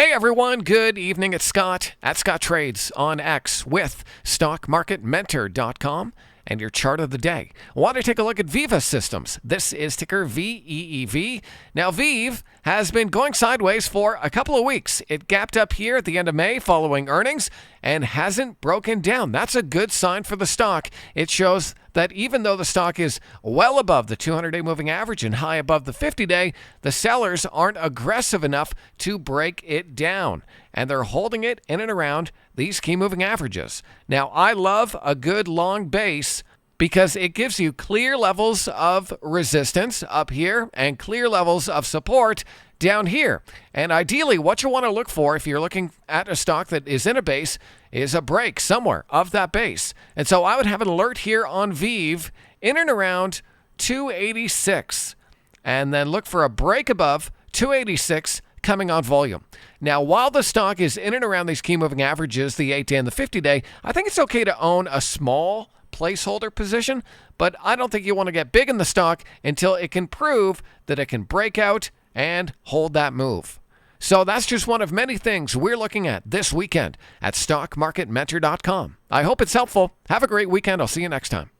Hey everyone, good evening. It's Scott at Scott Trades on X with StockMarketMentor.com and your chart of the day. I want to take a look at VEEV Systems. This is ticker VEEV. Now, VEEV has been going sideways for a couple of weeks. It gapped up here at the end of May following earnings and hasn't broken down. That's a good sign for the stock. It shows that even though the stock is well above the 200-day moving average and high above the 50-day, the sellers aren't aggressive enough to break it down, and they're holding it in and around these key moving averages. Now, I love a good long base because it gives you clear levels of resistance up here and clear levels of support down here. And ideally, what you want to look for if you're looking at a stock that is in a base is a break somewhere of that base. And so I would have an alert here on VEEV in and around 286, and then look for a break above 286 coming on volume. Now, while the stock is in and around these key moving averages, the 8-day and the 50-day, I think it's okay to own a small placeholder position, but I don't think you want to get big in the stock until it can prove that it can break out and hold that move. So that's just one of many things we're looking at this weekend at StockMarketMentor.com. I hope it's helpful. Have a great weekend. I'll see you next time.